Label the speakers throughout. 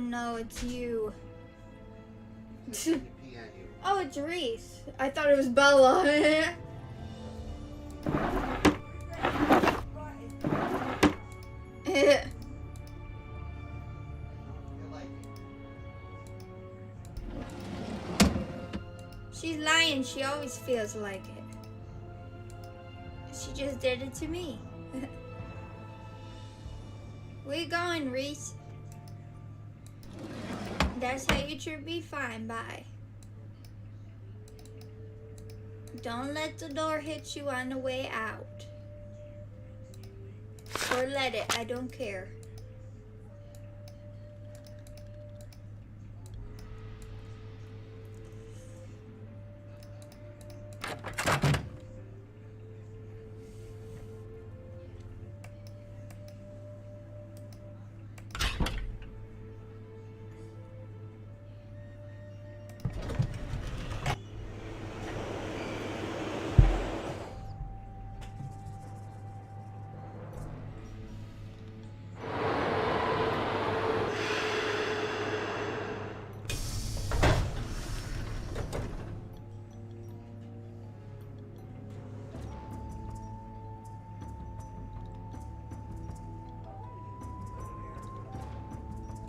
Speaker 1: no, it's you.
Speaker 2: Pee on you.
Speaker 1: Oh, it's Reese. I thought it was Bella.
Speaker 2: You like it.
Speaker 1: She's lying. She always feels like it. She just did it to me. Where you going, Reese? That's how you should be. Fine, bye. Don't let the door hit you on the way out. Or let it, I don't care.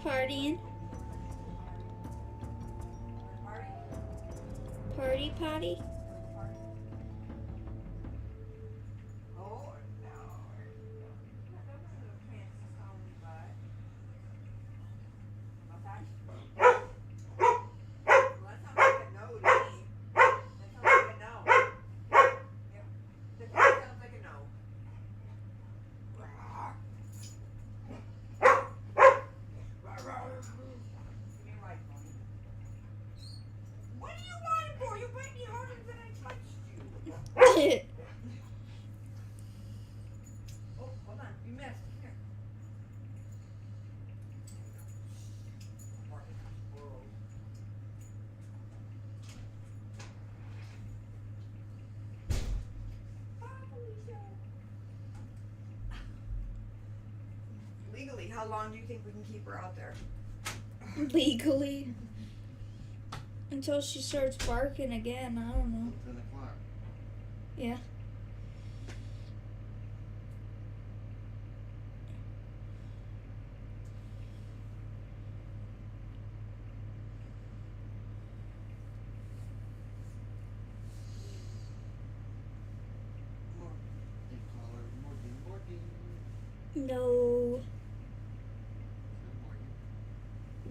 Speaker 1: Partying. Party potty.
Speaker 3: Legally, how long do you think we can keep her out there?
Speaker 1: Legally. Until she starts barking again, I don't know.
Speaker 2: 10 o'clock.
Speaker 1: Yeah.
Speaker 2: They call her Morgan.
Speaker 1: No.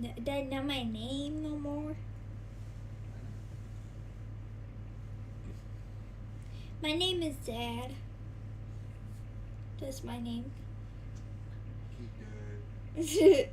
Speaker 2: Morgan.
Speaker 1: That's not my name no more. My name is Dad. That's my name.
Speaker 2: Keep good.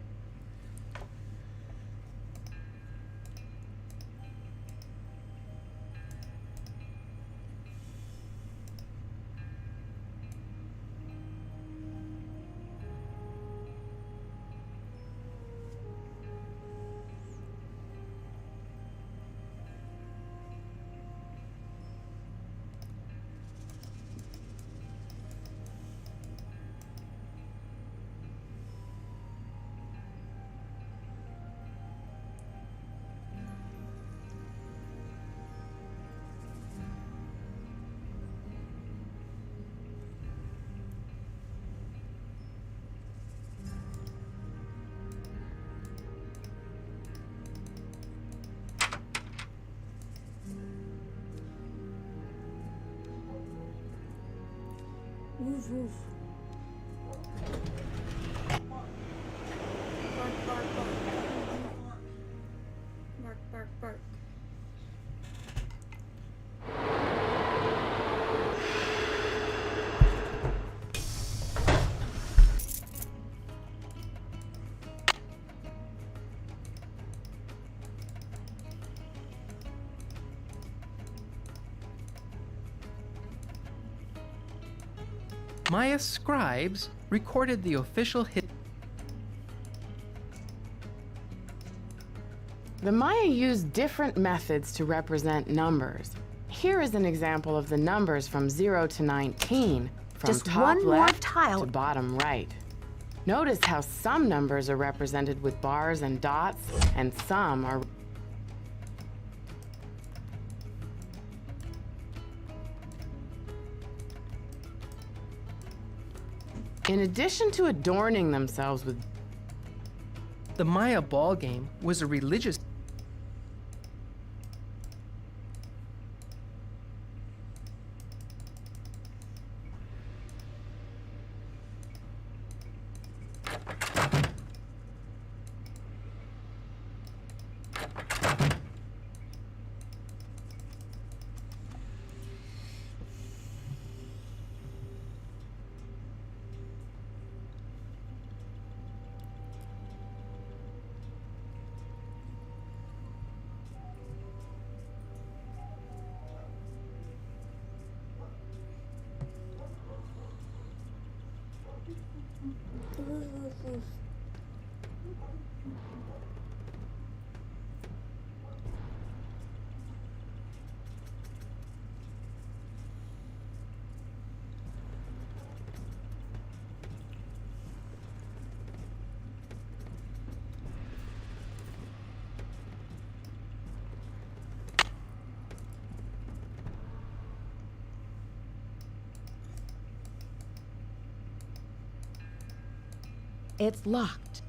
Speaker 1: Woof woof. Bark, bark, bark. Bark, bark, bark.
Speaker 4: Maya scribes recorded the official hit.
Speaker 5: The Maya used different methods to represent numbers. Here is an example of the numbers from 0 to 19, from
Speaker 6: Just
Speaker 5: top
Speaker 6: one more
Speaker 5: left
Speaker 6: tile.
Speaker 5: to bottom right. Notice how some numbers are represented with bars and dots, and some are... In addition to adorning themselves with...
Speaker 4: The Maya ball game was a religious.
Speaker 6: It's locked.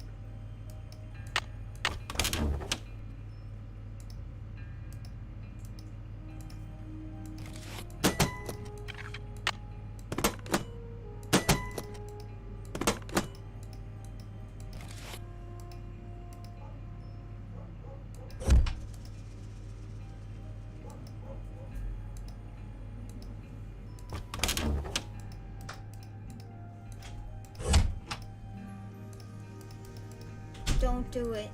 Speaker 1: Don't do it.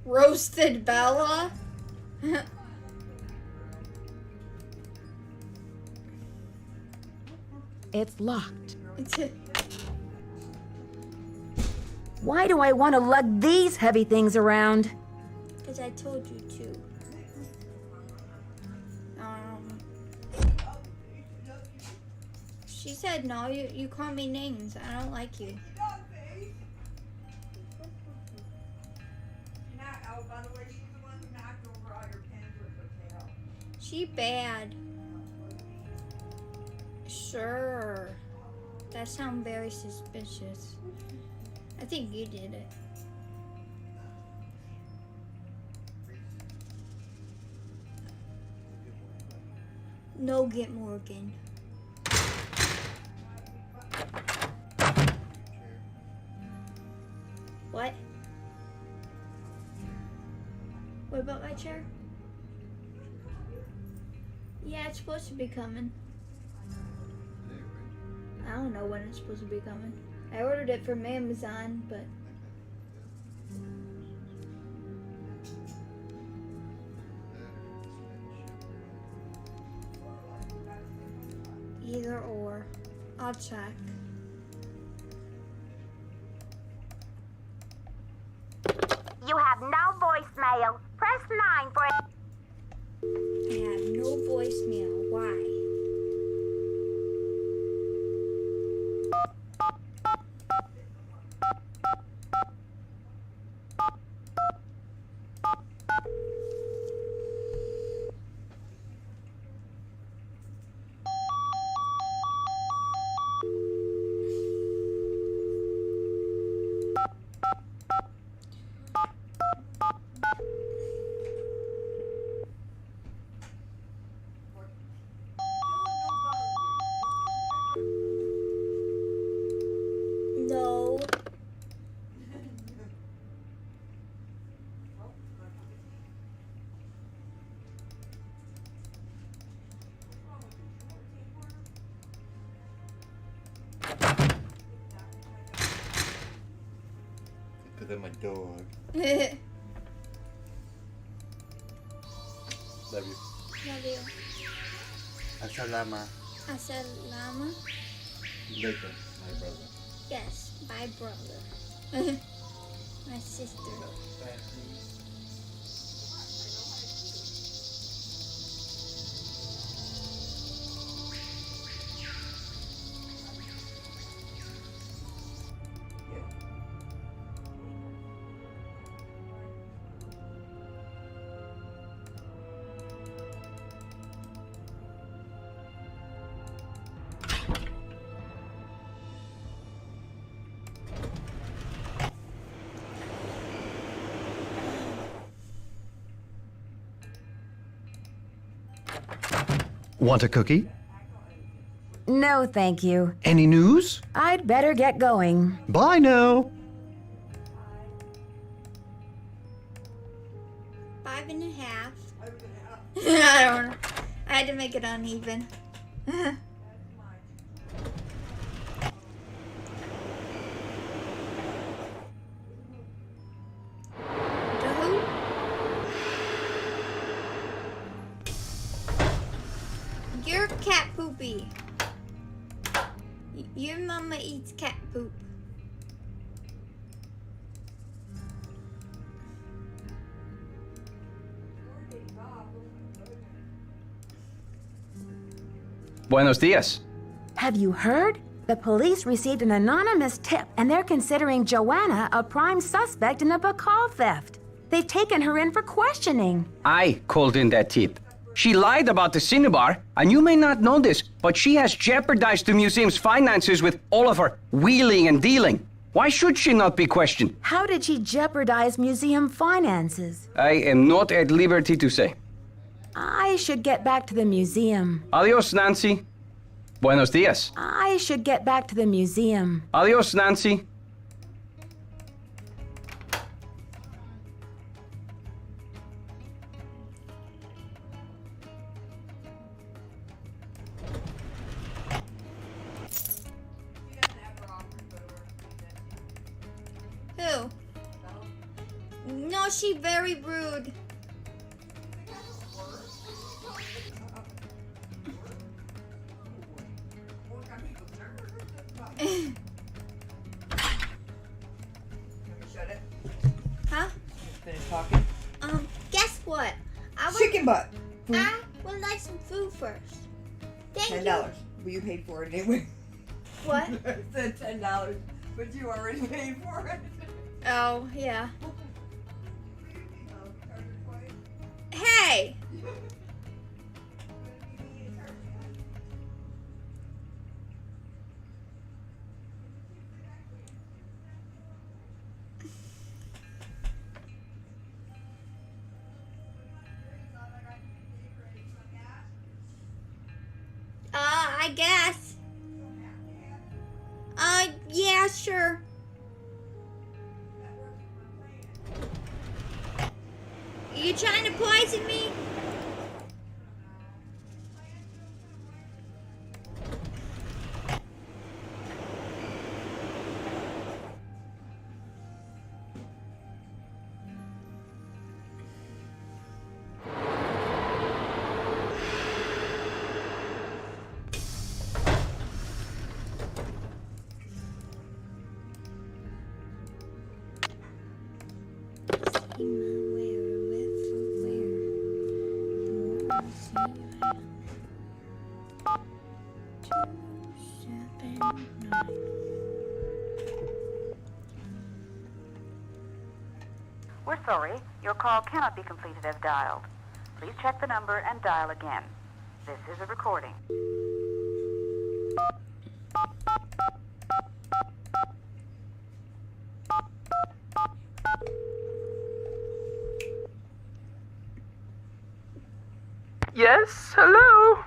Speaker 1: Roasted Bella?
Speaker 6: It's locked. Why do I want to lug these heavy things around?
Speaker 1: Because I told you to. She said no, you call me names. I don't like you.
Speaker 3: By the way, she's the one who knocked over all your pens with her tail.
Speaker 1: She bad. Sure. That sounds very suspicious. I think you did it. No, get Morgan. What? What about my chair? Yeah, it's supposed to be coming. I don't know when it's supposed to be coming. I ordered it from Amazon, but either or. I'll check.
Speaker 7: You have no voicemail. Press 9 for it.
Speaker 1: I have no voicemail. Why? No.
Speaker 2: Because I'm a dog. Love you.
Speaker 1: Love you.
Speaker 2: Asalama.
Speaker 1: Asalama?
Speaker 2: Later, my brother.
Speaker 1: Yes, my brother. My sister.
Speaker 8: Want a cookie?
Speaker 6: No, thank you.
Speaker 8: Any news?
Speaker 6: I'd better get going.
Speaker 8: Bye now.
Speaker 1: 5.5. I don't know. I had to make it uneven. You're cat poopy. Your mama eats cat poop.
Speaker 9: Buenos dias.
Speaker 6: Have you heard? The police received an anonymous tip, and they're considering Joanna a prime suspect in a Bacall theft. They've taken her in for questioning.
Speaker 9: I called in that tip. She lied about the Cinnabar, and you may not know this, but she has jeopardized the museum's finances with all of her wheeling and dealing. Why should she not be questioned?
Speaker 6: How did she jeopardize museum finances?
Speaker 9: I am not at liberty to say.
Speaker 6: I should get back to the museum.
Speaker 9: Adios, Nancy. Buenos dias.
Speaker 6: I should get back to the museum.
Speaker 9: Adios, Nancy.
Speaker 1: Who? No, she very rude.
Speaker 3: Shut it.
Speaker 1: Huh?
Speaker 3: Finish talking.
Speaker 1: Guess what? I would,
Speaker 3: Chicken butt.
Speaker 1: I would like some food first. Thank
Speaker 3: $10.
Speaker 1: you.
Speaker 3: Well, you paid for it anyway.
Speaker 1: What?
Speaker 3: I said $10, but you already paid for it.
Speaker 1: Oh, yeah. Hey! I guess. Yeah, sure. You trying to poison me?
Speaker 10: We're sorry, your call cannot be completed as dialed. Please check the number and dial again. This is a recording.
Speaker 4: Yes, hello?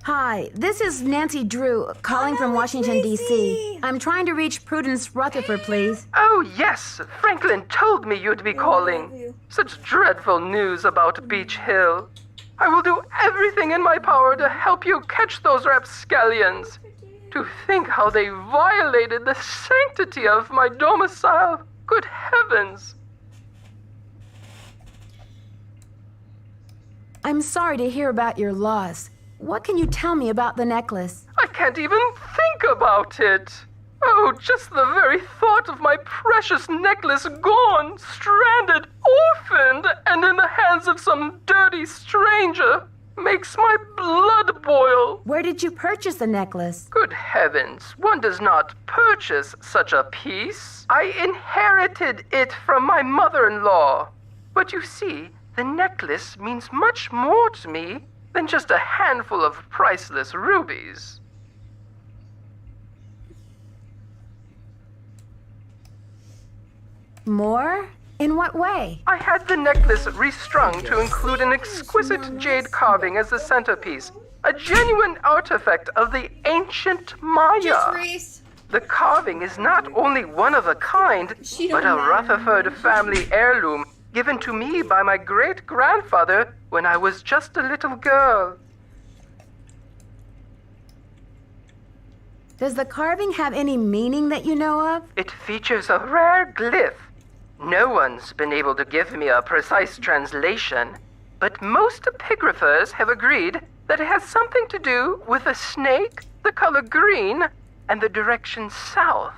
Speaker 6: Hi, this is Nancy Drew, calling from Washington, D.C. I'm trying to reach Prudence Rutherford, please.
Speaker 4: Oh, yes. Franklin told me you'd be calling. Such dreadful news about Beach Hill. I will do everything in my power to help you catch those rapscallions. To think how they violated the sanctity of my domicile. Good heavens.
Speaker 6: I'm sorry to hear about your loss. What can you tell me about the necklace?
Speaker 4: I can't even think about it. Oh, just the very thought of my precious necklace gone, stranded, orphaned, and in the hands of some dirty stranger makes my blood boil.
Speaker 6: Where did you purchase the necklace?
Speaker 4: Good heavens, one does not purchase such a piece. I inherited it from my mother-in-law. But you see, the necklace means much more to me than just a handful of priceless rubies.
Speaker 6: More? In what way?
Speaker 4: I had the necklace restrung to include an exquisite jade carving as the centerpiece, a genuine artifact of the ancient Maya.
Speaker 1: Just Reese.
Speaker 4: The carving is not only one of a kind,
Speaker 1: She
Speaker 4: but a
Speaker 1: don't matter.
Speaker 4: Rutherford family heirloom given to me by my great-grandfather when I was just a little girl.
Speaker 6: Does the carving have any meaning that you know of?
Speaker 4: It features a rare glyph. No one's been able to give me a precise translation, but most epigraphers have agreed that it has something to do with a snake, the color green, and the direction south.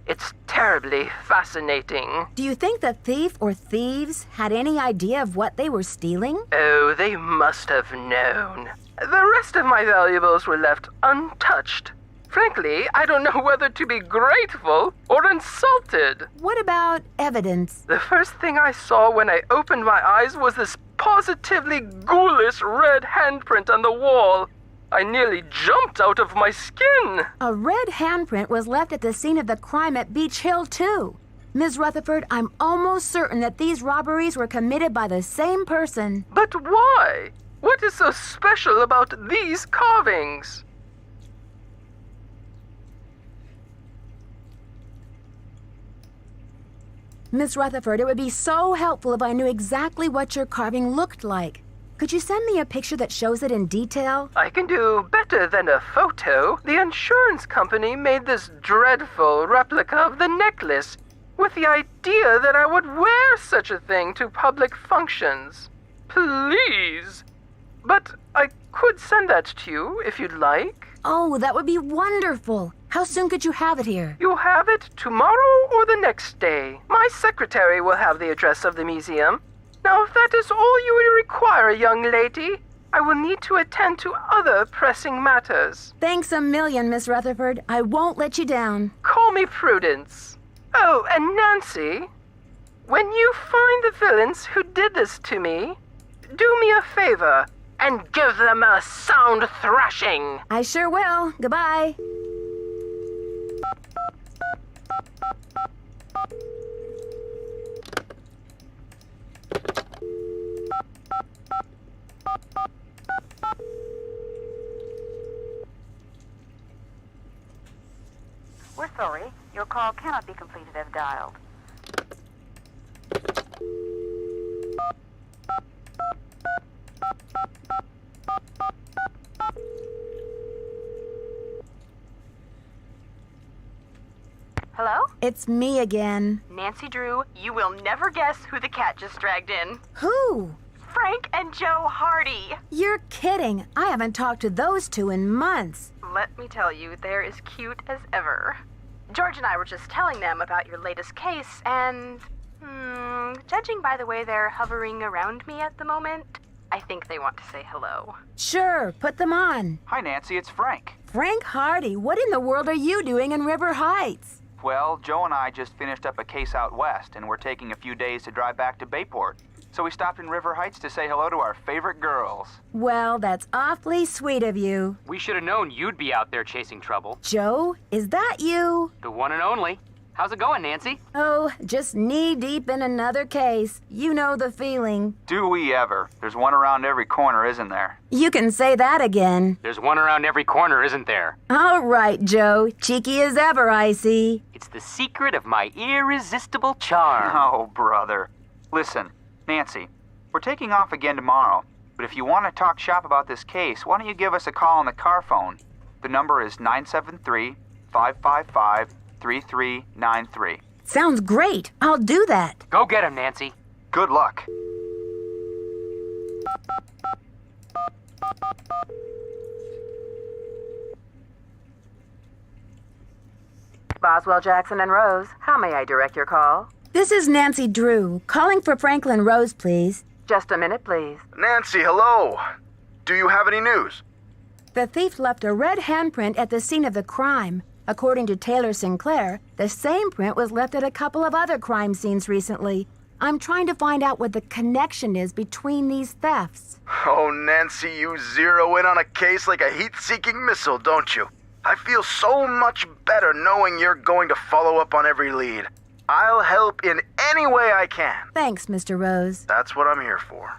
Speaker 4: It's terribly fascinating.
Speaker 6: Do you think the thief or thieves had any idea of what they were stealing?
Speaker 4: Oh, they must have known. The rest of my valuables were left untouched. Frankly, I don't know whether to be grateful or insulted.
Speaker 6: What about evidence?
Speaker 4: The first thing I saw when I opened my eyes was this positively ghoulish red handprint on the wall. I nearly jumped out of my skin.
Speaker 6: A red handprint was left at the scene of the crime at Beach Hill, too. Ms. Rutherford, I'm almost certain that these robberies were committed by the same person.
Speaker 4: But why? What is so special about these carvings?
Speaker 6: Miss Rutherford, it would be so helpful if I knew exactly what your carving looked like. Could you send me a picture that shows it in detail?
Speaker 4: I can do better than a photo. The insurance company made this dreadful replica of the necklace with the idea that I would wear such a thing to public functions. Please. But I could send that to you if you'd like.
Speaker 6: Oh, that would be wonderful. How soon could you have it here?
Speaker 4: You'll have it tomorrow or the next day. My secretary will have the address of the museum. Now, if that is all you would require, young lady, I will need to attend to other pressing matters.
Speaker 6: Thanks a million, Miss Rutherford. I won't let you down.
Speaker 4: Call me Prudence. Oh, and Nancy, when you find the villains who did this to me, do me a favor and give them a sound thrashing.
Speaker 6: I sure will. Goodbye.
Speaker 10: We're sorry. Your call cannot be completed as dialed. Hello?
Speaker 6: It's me again.
Speaker 11: Nancy Drew, you will never guess who the cat just dragged in.
Speaker 6: Who?
Speaker 11: Frank and Joe Hardy.
Speaker 6: You're kidding. I haven't talked to those two in months.
Speaker 11: Let me tell you, they're as cute as ever. George and I were just telling them about your latest case, and... judging by the way they're hovering around me at the moment, I think they want to say hello.
Speaker 6: Sure, put them on.
Speaker 12: Hi, Nancy, it's Frank.
Speaker 6: Frank Hardy, what in the world are you doing in River Heights?
Speaker 12: Well, Joe and I just finished up a case out west, and we're taking a few days to drive back to Bayport. So we stopped in River Heights to say hello to our favorite girls.
Speaker 6: Well, that's awfully sweet of you.
Speaker 13: We should have known you'd be out there chasing trouble.
Speaker 6: Joe, is that you?
Speaker 13: The one and only. How's it going, Nancy?
Speaker 6: Oh, just knee-deep in another case. You know the feeling.
Speaker 12: Do we ever? There's one around every corner, isn't there?
Speaker 6: You can say that again.
Speaker 13: There's one around every corner, isn't there?
Speaker 6: All right, Joe. Cheeky as ever, I see.
Speaker 13: It's the secret of my irresistible charm.
Speaker 12: Oh, brother. Listen, Nancy, we're taking off again tomorrow, but if you want to talk shop about this case, why don't you give us a call on the car phone? The number is 973-555-3393.
Speaker 6: Sounds great. I'll do that.
Speaker 13: Go get him, Nancy.
Speaker 12: Good luck.
Speaker 10: Boswell, Jackson, and Rose, how may I direct your call?
Speaker 6: This is Nancy Drew, calling for Franklin Rose, please.
Speaker 10: Just a minute, please.
Speaker 14: Nancy, hello. Do you have any news?
Speaker 6: The thief left a red handprint at the scene of the crime. According to Taylor Sinclair, the same print was left at a couple of other crime scenes recently. I'm trying to find out what the connection is between these thefts.
Speaker 14: Oh, Nancy, you zero in on a case like a heat-seeking missile, don't you? I feel so much better knowing you're going to follow up on every lead. I'll help in any way I can.
Speaker 6: Thanks, Mr. Rose.
Speaker 14: That's what I'm here for.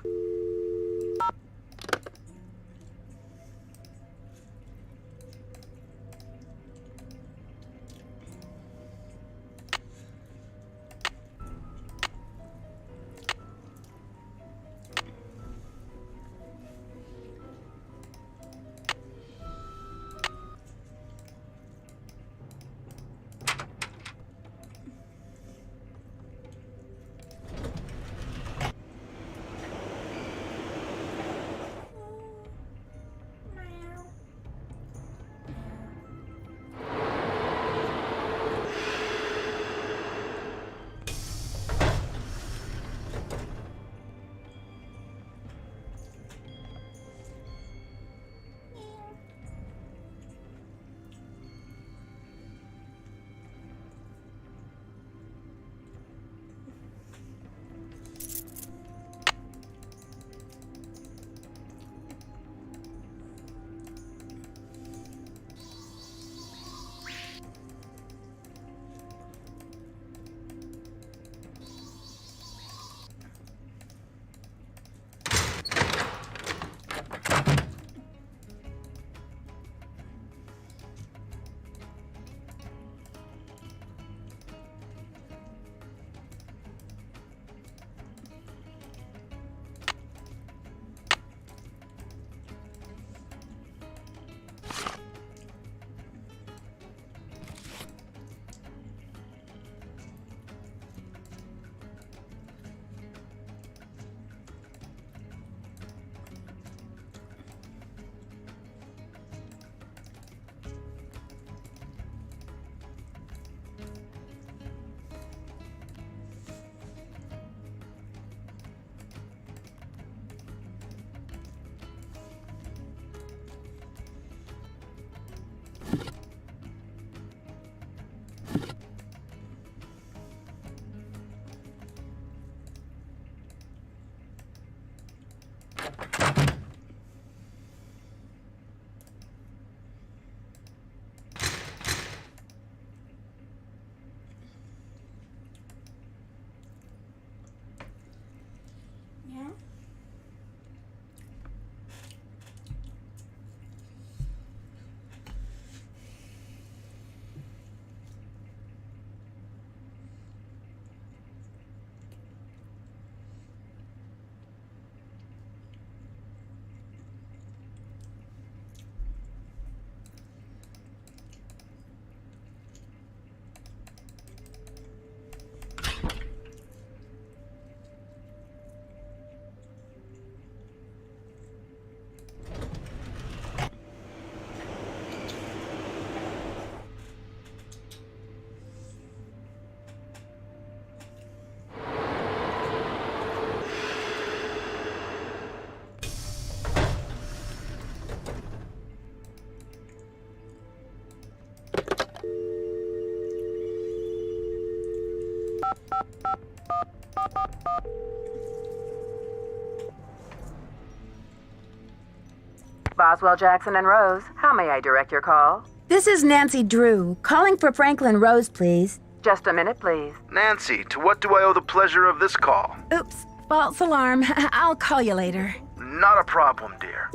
Speaker 15: Boswell, Jackson, and Rose, how may I direct your call?
Speaker 6: This is Nancy Drew, calling for Franklin Rose, please.
Speaker 15: Just a minute, please.
Speaker 14: Nancy, to what do I owe the pleasure of this call?
Speaker 6: Oops, false alarm. I'll call you later.
Speaker 14: Not a problem, dear.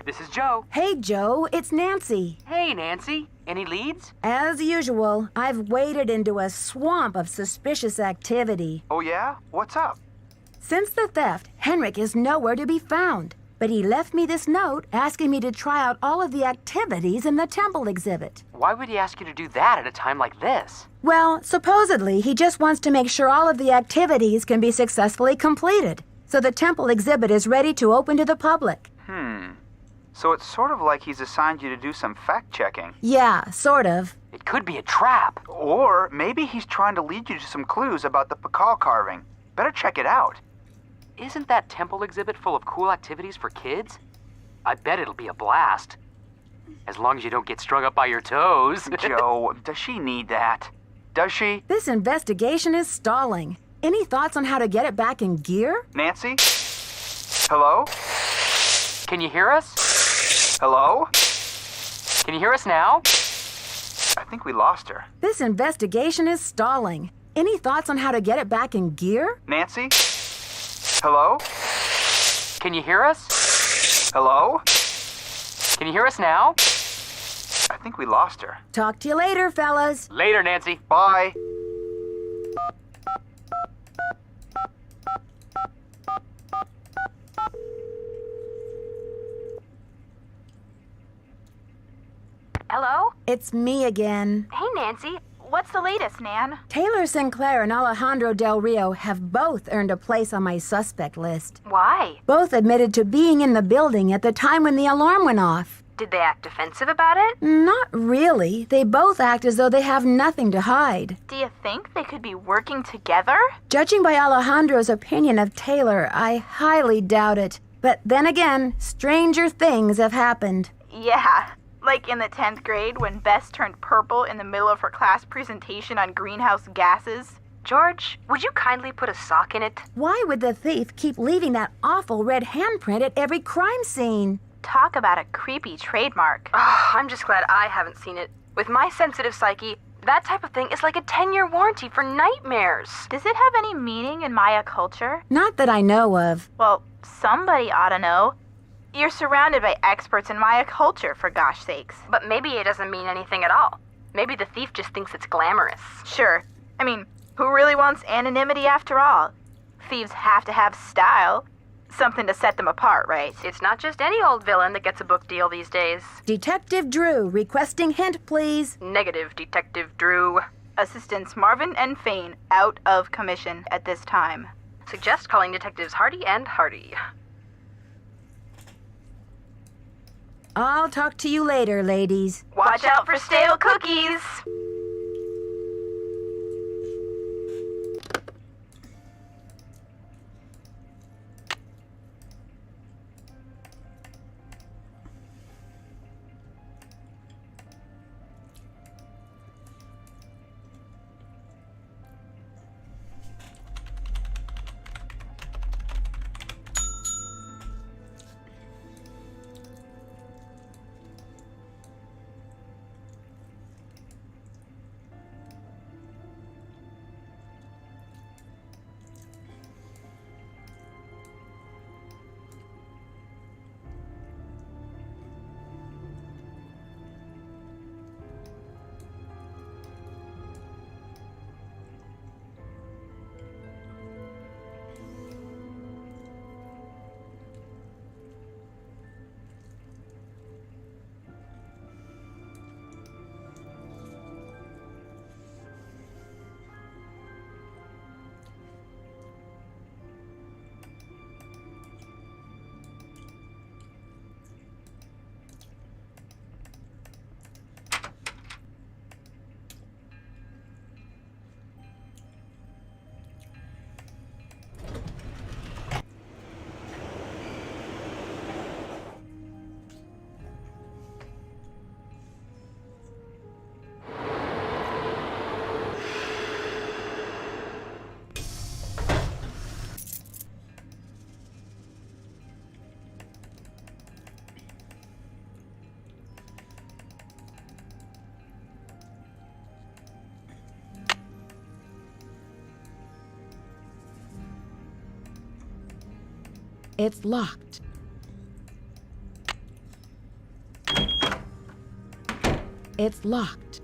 Speaker 13: This is Joe.
Speaker 6: Hey, Joe, it's Nancy.
Speaker 13: Hey, Nancy. Any leads?
Speaker 6: As usual, I've waded into a swamp of suspicious activity.
Speaker 12: Oh, yeah? What's up?
Speaker 6: Since the theft, Henrik is nowhere to be found. But he left me this note asking me to try out all of the activities in the temple exhibit.
Speaker 13: Why would he ask you to do that at a time like this?
Speaker 6: Well, supposedly, he just wants to make sure all of the activities can be successfully completed, so the temple exhibit is ready to open to the public.
Speaker 12: So it's sort of like he's assigned you to do some fact-checking.
Speaker 6: Yeah, sort of.
Speaker 13: It could be a trap.
Speaker 12: Or maybe he's trying to lead you to some clues about the Pakal carving. Better check it out.
Speaker 13: Isn't that temple exhibit full of cool activities for kids? I bet it'll be a blast. As long as you don't get strung up by your toes.
Speaker 12: Joe, does she need that? Does she?
Speaker 6: This investigation is stalling. Any thoughts on how to get it back in gear?
Speaker 12: Nancy? Hello?
Speaker 13: Can you hear us?
Speaker 12: Hello?
Speaker 13: Can you hear us now?
Speaker 12: I think we lost her.
Speaker 6: This investigation is stalling. Any thoughts on how to get it back in gear?
Speaker 12: Nancy? Hello?
Speaker 13: Can you hear us?
Speaker 12: Hello?
Speaker 13: Can you hear us now?
Speaker 12: I think we lost her.
Speaker 6: Talk to you later, fellas.
Speaker 13: Later, Nancy.
Speaker 12: Bye.
Speaker 11: Hello?
Speaker 6: It's me again.
Speaker 11: Hey, Nancy. What's the latest, Nan?
Speaker 6: Taylor Sinclair and Alejandro Del Rio have both earned a place on my suspect list.
Speaker 11: Why?
Speaker 6: Both admitted to being in the building at the time when the alarm went off.
Speaker 11: Did they act defensive about it?
Speaker 6: Not really. They both act as though they have nothing to hide.
Speaker 11: Do you think they could be working together?
Speaker 6: Judging by Alejandro's opinion of Taylor, I highly doubt it. But then again, stranger things have happened.
Speaker 11: Yeah. Like in the 10th grade when Bess turned purple in the middle of her class presentation on greenhouse gases. George, would you kindly put a sock in it?
Speaker 6: Why would the thief keep leaving that awful red handprint at every crime scene?
Speaker 11: Talk about a creepy trademark. Oh, I'm just glad I haven't seen it. With my sensitive psyche, that type of thing is like a 10-year warranty for nightmares. Does it have any meaning in Maya culture?
Speaker 6: Not that I know of.
Speaker 11: Well, somebody ought to know. You're surrounded by experts in Maya culture, for gosh sakes. But maybe it doesn't mean anything at all. Maybe the thief just thinks it's glamorous. Sure. I mean, who really wants anonymity after all? Thieves have to have style. Something to set them apart, right? It's not just any old villain that gets a book deal these days.
Speaker 6: Detective Drew, requesting hint, please.
Speaker 11: Negative, Detective Drew. Assistants Marvin and Fane out of commission at this time. Suggest calling Detectives Hardy and Hardy.
Speaker 6: I'll talk to you later, ladies.
Speaker 11: Watch out for stale cookies!
Speaker 6: It's locked. It's locked.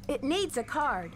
Speaker 6: It needs a card.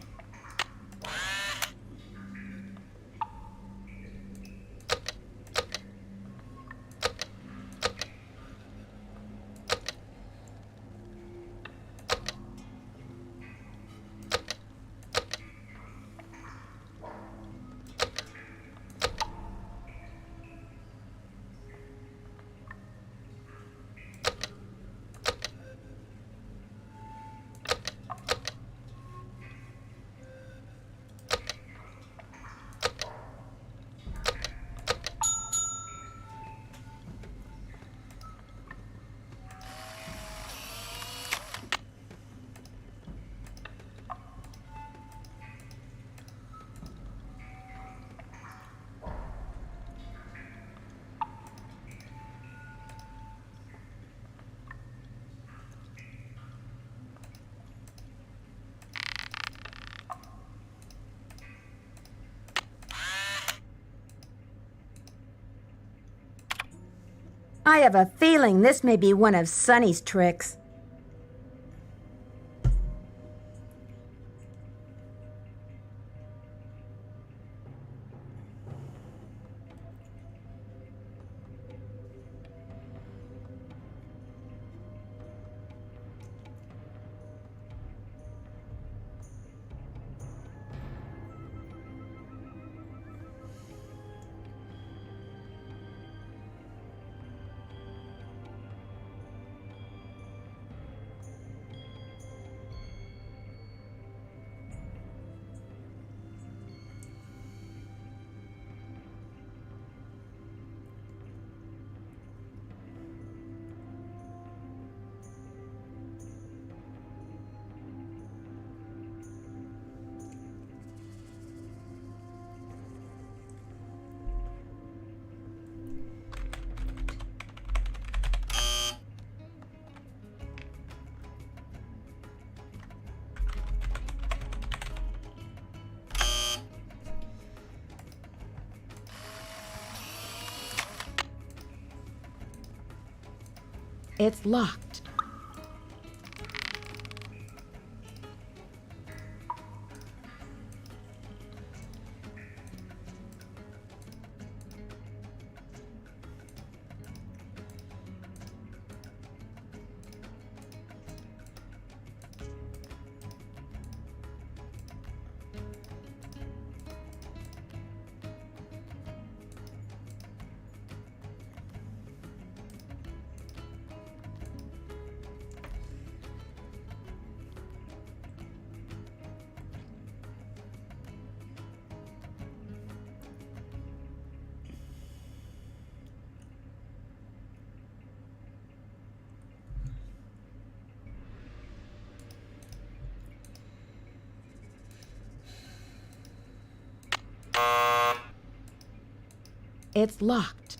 Speaker 6: I have a feeling this may be one of Sonny's tricks. It's locked. It's locked.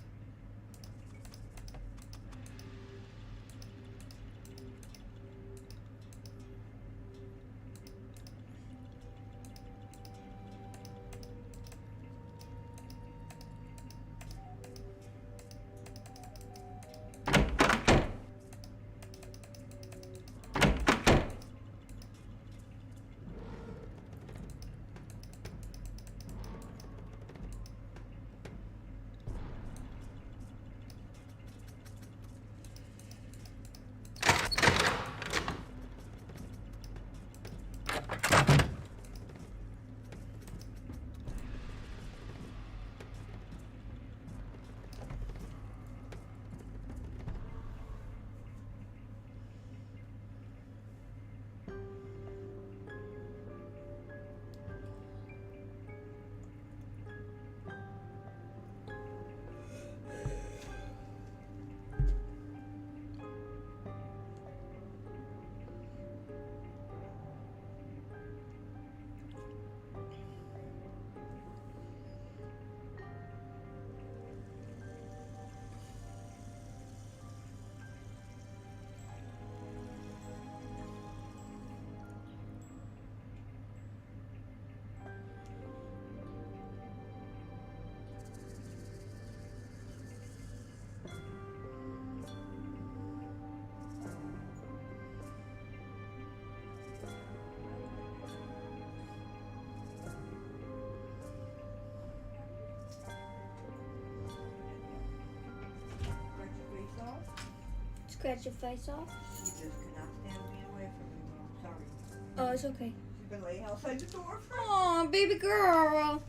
Speaker 1: scratch your face off?
Speaker 3: You just cannot stand being away from me. Sorry.
Speaker 1: Oh, it's okay.
Speaker 3: You've been laying outside the door for
Speaker 1: Oh, baby girl.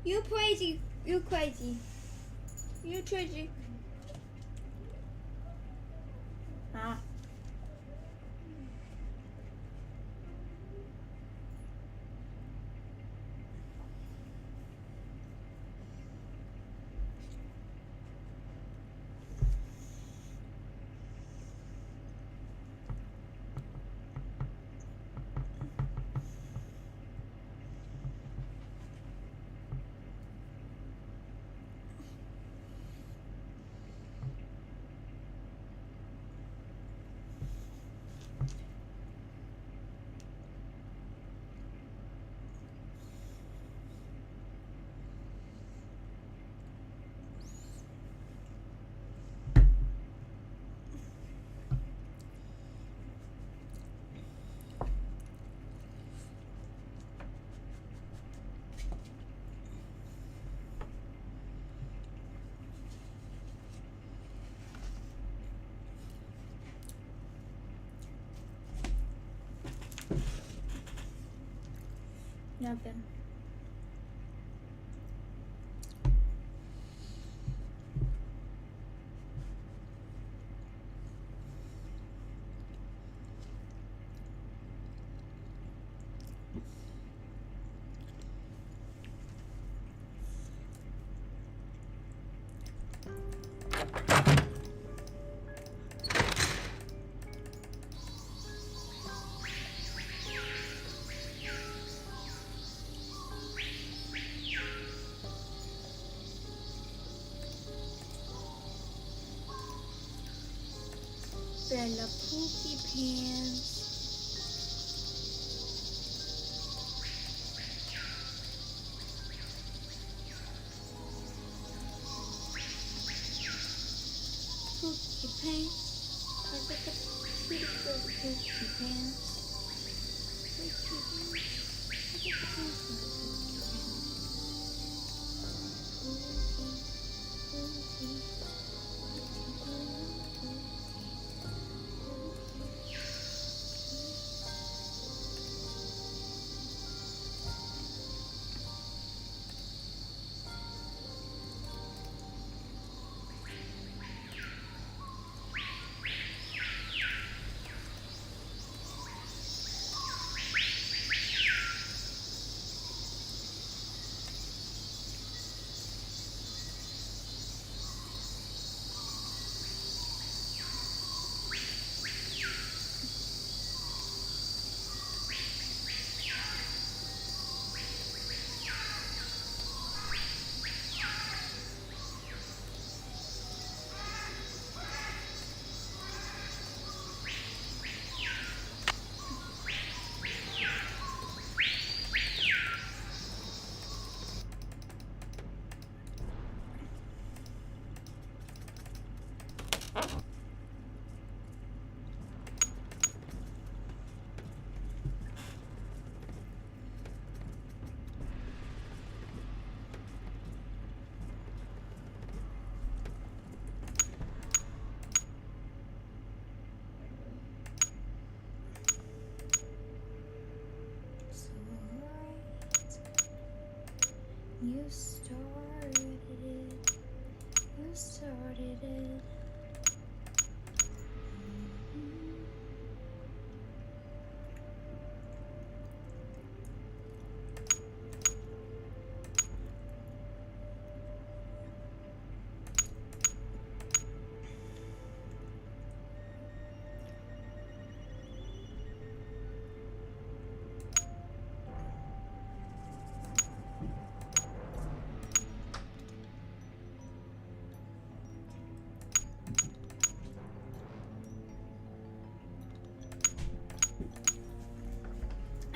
Speaker 1: You crazy. You crazy. You crazy. Ah. Nothing. Bella Pookie Pants. Pookie Pants. I got the pretty good Pookie Pants. You started it. You started it.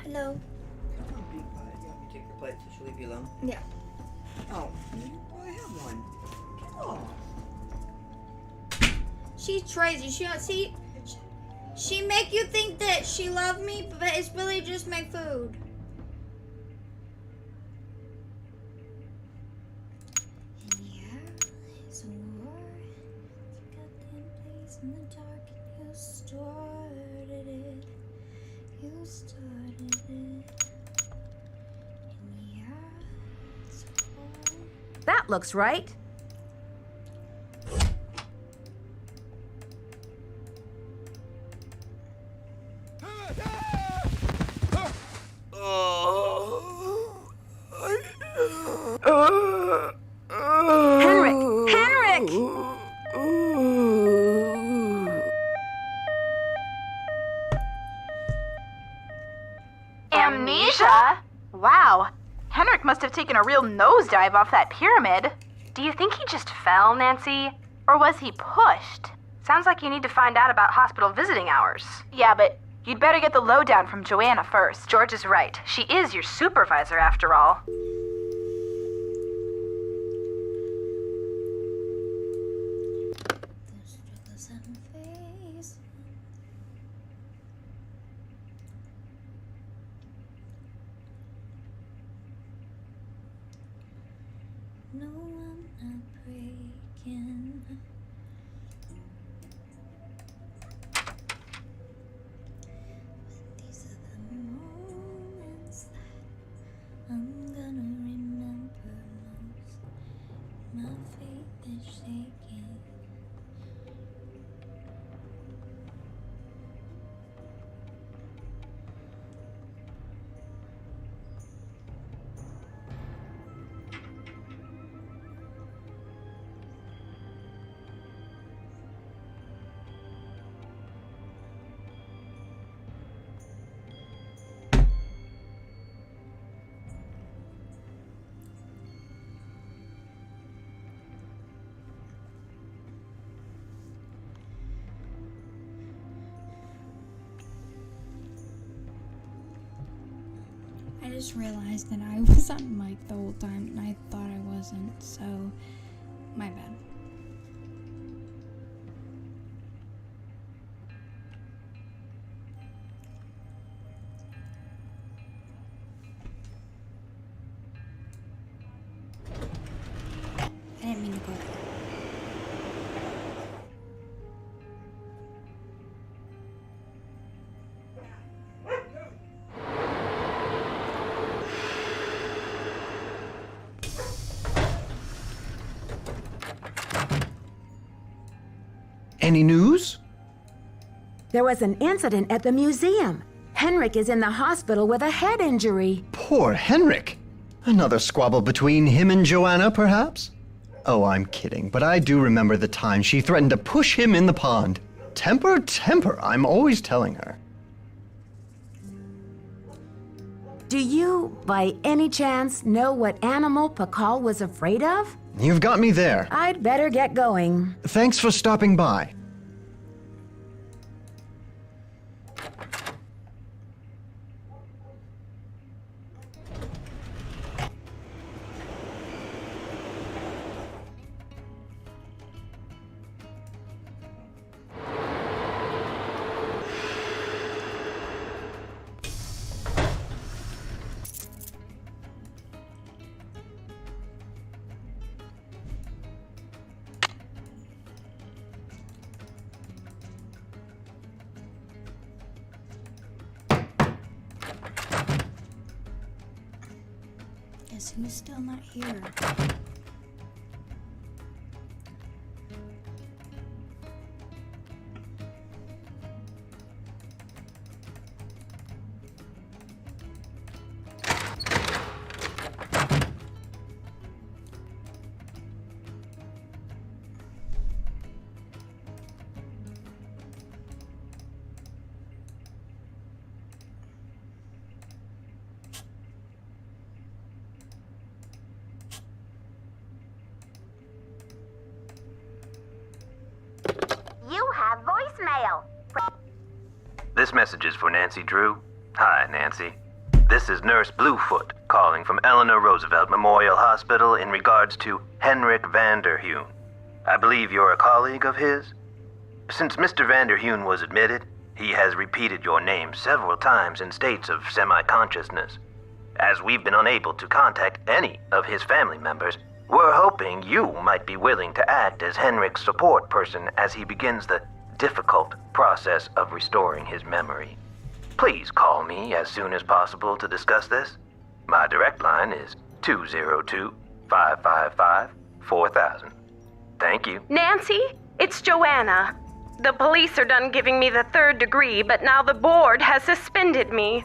Speaker 1: Hello.
Speaker 3: Come on, be quiet. You want me to take your plate so she'll leave you alone?
Speaker 1: Yeah.
Speaker 3: Oh, I have one. Get off.
Speaker 1: She's crazy. She make you think that she love me, but it's really just my food. Yeah. started it. You started it. And yeah, it's all.
Speaker 6: That looks right. Henrik! Henrik!
Speaker 11: Amnesia? Wow. Henrik must have taken a real nosedive off that pyramid. Do you think he just fell, Nancy? Or was he pushed? Sounds like you need to find out about hospital visiting hours. Yeah, but you'd better get the lowdown from Joanna first. George is right. She is your supervisor, after all.
Speaker 1: No, I'm not breaking. But these are the moments that I'm gonna remember most. My faith is shaking. I just realized that I was on mic the whole time and I thought I wasn't, so my bad. I didn't mean to go there.
Speaker 8: Any news?
Speaker 6: There was an incident at the museum. Henrik is in the hospital with a head injury.
Speaker 8: Poor Henrik. Another squabble between him and Joanna, perhaps? Oh, I'm kidding, but I do remember the time she threatened to push him in the pond. Temper, temper, I'm always telling her.
Speaker 6: Do you, by any chance, know what animal Pakal was afraid of?
Speaker 8: You've got me there.
Speaker 6: I'd better get going.
Speaker 8: Thanks for stopping by.
Speaker 1: Guess who's still not here?
Speaker 7: You have voicemail.
Speaker 16: This message is for Nancy Drew. Hi, Nancy. This is Nurse Bluefoot calling from Eleanor Roosevelt Memorial Hospital in regards to Henrik Vanderheun. I believe you're a colleague of his? Since Mr. Vanderheun was admitted, he has repeated your name several times in states of semi-consciousness. As we've been unable to contact any of his family members, we're hoping you might be willing to act as Henrik's support person as he begins the difficult process of restoring his memory. Please call me as soon as possible to discuss this. My direct line is 202-555-4000. Thank you.
Speaker 17: Nancy, it's Joanna. The police are done giving me the 3rd degree, but now the board has suspended me.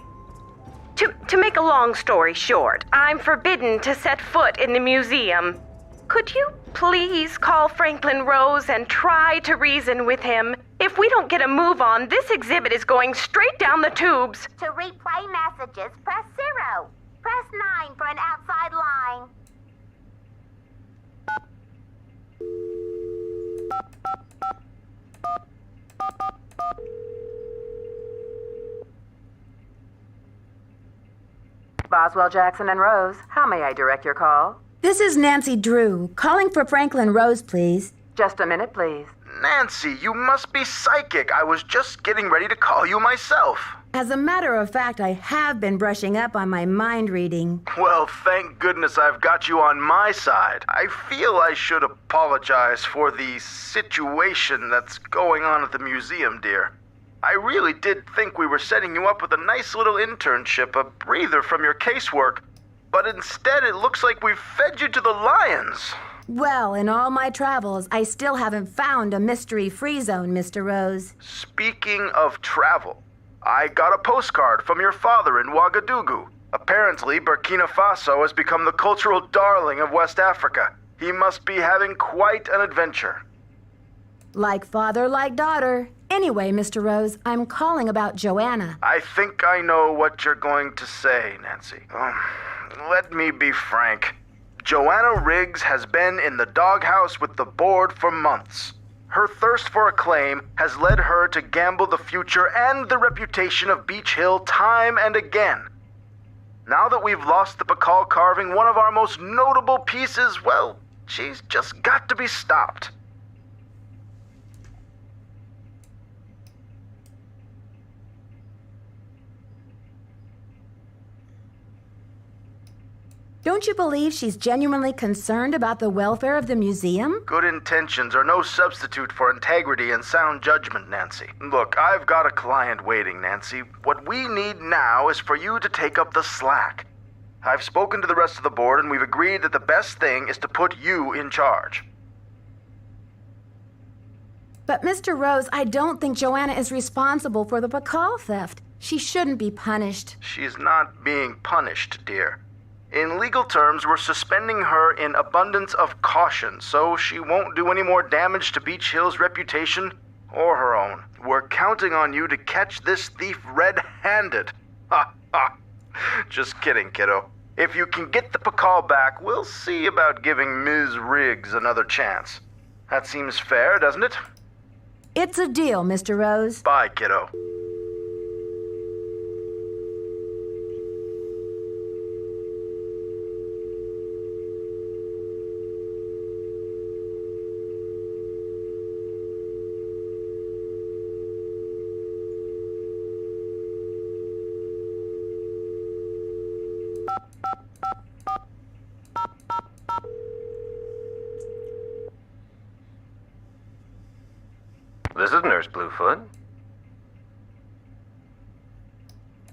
Speaker 17: To make a long story short, I'm forbidden to set foot in the museum. Could you please call Franklin Rose and try to reason with him? If we don't get a move on, this exhibit is going straight down the tubes.
Speaker 7: To replay messages, press 0. Press 9 for an outside line.
Speaker 15: Boswell, Jackson, and Rose, how may I direct your call?
Speaker 6: This is Nancy Drew, calling for Franklin Rose, please.
Speaker 15: Just a minute, please.
Speaker 14: Nancy, you must be psychic. I was just getting ready to call you myself.
Speaker 6: As a matter of fact, I have been brushing up on my mind reading.
Speaker 14: Well, thank goodness I've got you on my side. I feel I should apologize for the situation that's going on at the museum, dear. I really did think we were setting you up with a nice little internship, a breather from your casework. But instead, it looks like we've fed you to the lions.
Speaker 6: Well, in all my travels, I still haven't found a mystery-free zone, Mr. Rose.
Speaker 14: Speaking of travel, I got a postcard from your father in Ouagadougou. Apparently, Burkina Faso has become the cultural darling of West Africa. He must be having quite an adventure.
Speaker 6: Like father, like daughter. Anyway, Mr. Rose, I'm calling about Joanna.
Speaker 14: I think I know what you're going to say, Nancy. Let me be frank. Joanna Riggs has been in the doghouse with the board for months. Her thirst for acclaim has led her to gamble the future and the reputation of Beach Hill time and again. Now that we've lost the Bacall carving, one of our most notable pieces, well, she's just got to be stopped.
Speaker 6: Don't you believe she's genuinely concerned about the welfare of the museum?
Speaker 14: Good intentions are no substitute for integrity and sound judgment, Nancy. Look, I've got a client waiting, Nancy. What we need now is for you to take up the slack. I've spoken to the rest of the board, and we've agreed that the best thing is to put you in charge.
Speaker 6: But Mr. Rose, I don't think Joanna is responsible for the Bacall theft. She shouldn't be punished.
Speaker 14: She's not being punished, dear. In legal terms, we're suspending her in abundance of caution, so she won't do any more damage to Beach Hill's reputation or her own. We're counting on you to catch this thief red-handed. Ha ha. Just kidding, kiddo. If you can get the Bacall back, we'll see about giving Ms. Riggs another chance. That seems fair, doesn't it?
Speaker 6: It's a deal, Mr. Rose.
Speaker 14: Bye, kiddo.
Speaker 16: This is Nurse Bluefoot.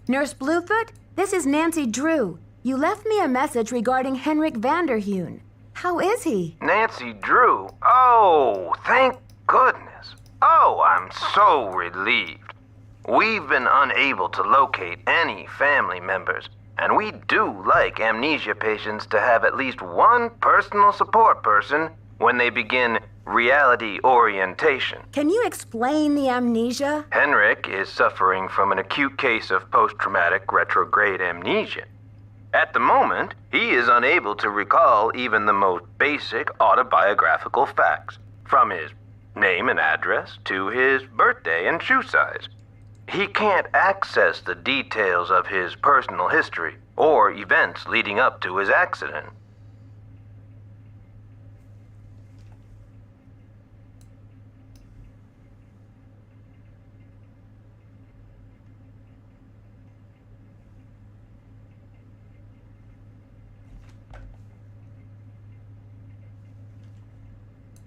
Speaker 6: Nurse Bluefoot, this is Nancy Drew. You left me a message regarding Henrik Vanderheun. How is he?
Speaker 16: Nancy Drew? Oh, thank goodness. Oh, I'm so relieved. We've been unable to locate any family members, and we do like amnesia patients to have at least one personal support person when they begin reality orientation.
Speaker 6: Can you explain the amnesia?
Speaker 16: Henrik is suffering from an acute case of post-traumatic retrograde amnesia. At the moment, he is unable to recall even the most basic autobiographical facts, from his name and address to his birthday and shoe size. He can't access the details of his personal history or events leading up to his accident.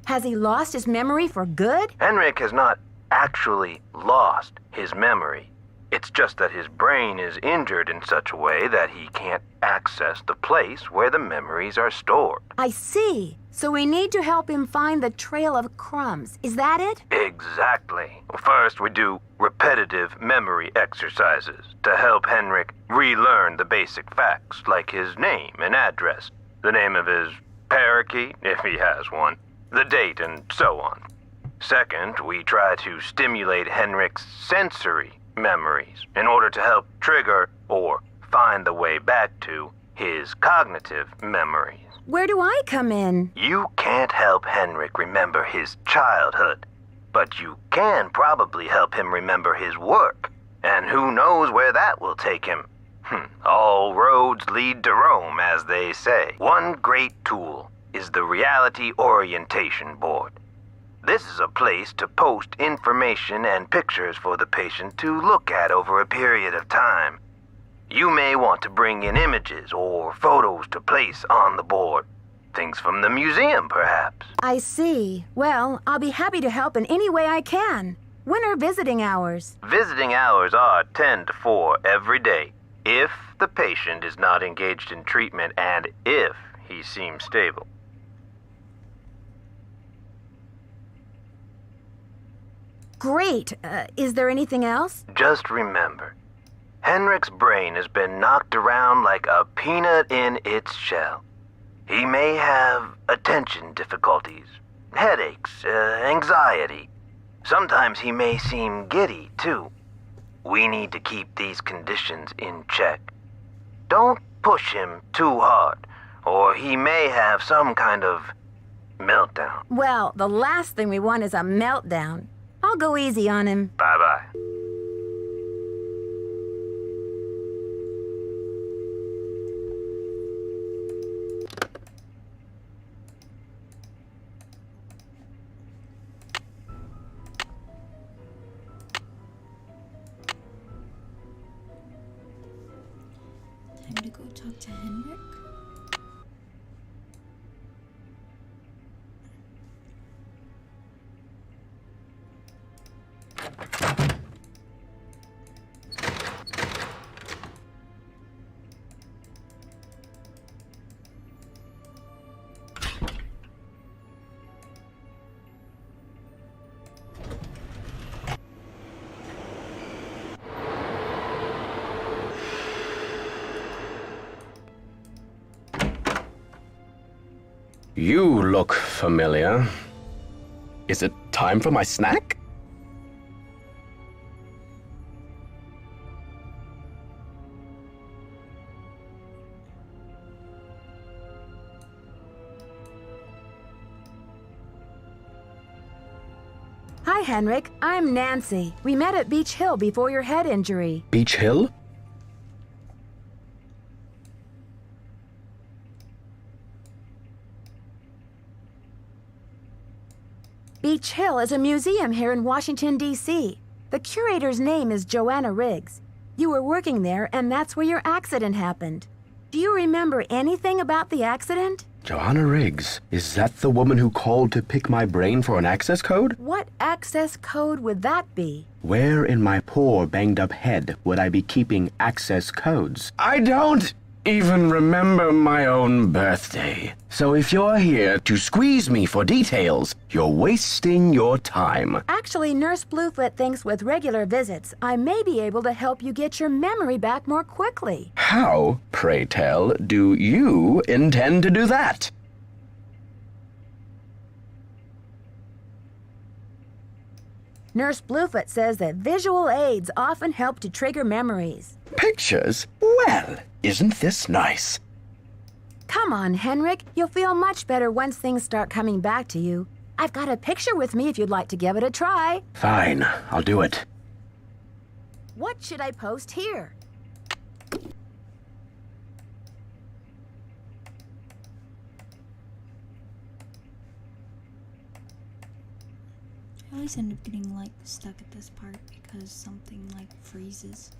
Speaker 6: Has he lost his memory for good?
Speaker 16: Henrik has not actually lost his memory. It's just that his brain is injured in such a way that he can't access the place where the memories are stored.
Speaker 6: I see. So we need to help him find the trail of crumbs. Is that it?
Speaker 16: Exactly. First, we do repetitive memory exercises to help Henrik relearn the basic facts, like his name and address, the name of his parakeet, if he has one, the date, and so on. Second, we try to stimulate Henrik's sensory memories in order to help trigger or find the way back to his cognitive memories.
Speaker 6: Where do I come in?
Speaker 16: You can't help Henrik remember his childhood, but you can probably help him remember his work, and who knows where that will take him. All roads lead to Rome, as they say. One great tool is the Reality Orientation Board. This is a place to post information and pictures for the patient to look at over a period of time. You may want to bring in images or photos to place on the board. Things from the museum, perhaps.
Speaker 6: I see. Well, I'll be happy to help in any way I can. When are visiting hours?
Speaker 16: Visiting hours are 10 to 4 every day, if the patient is not engaged in treatment and if he seems stable.
Speaker 6: Great. Is there anything else?
Speaker 16: Just remember, Henrik's brain has been knocked around like a peanut in its shell. He may have attention difficulties, headaches, anxiety. Sometimes he may seem giddy, too. We need to keep these conditions in check. Don't push him too hard, or he may have some kind of meltdown.
Speaker 6: Well, the last thing we want is a meltdown. I'll go easy on him.
Speaker 16: Bye-bye.
Speaker 1: Time to go talk to Henrik.
Speaker 18: You look familiar. Is it time for my snack?
Speaker 6: Hi, Henrik. I'm Nancy. We met at Beach Hill before your head injury.
Speaker 18: Beach Hill?
Speaker 6: Beach Hill is a museum here in Washington, D.C. The curator's name is Joanna Riggs. You were working there, and that's where your accident happened. Do you remember anything about the accident?
Speaker 18: Joanna Riggs. Is that the woman who called to pick my brain for an access code?
Speaker 6: What access code would that be?
Speaker 18: Where in my poor banged-up head would I be keeping access codes? I don't even remember my own birthday. So if you're here to squeeze me for details, you're wasting your time.
Speaker 6: Actually, Nurse Bluefoot thinks with regular visits, I may be able to help you get your memory back more quickly.
Speaker 18: How, pray tell, do you intend to do that?
Speaker 6: Nurse Bluefoot says that visual aids often help to trigger memories.
Speaker 18: Pictures? Well, isn't this nice?
Speaker 6: Come on, Henrik. You'll feel much better once things start coming back to you. I've got a picture with me if you'd like to give it a try.
Speaker 18: Fine, I'll do it.
Speaker 6: What should I post here?
Speaker 1: I always end up getting like stuck at this part because something like freezes.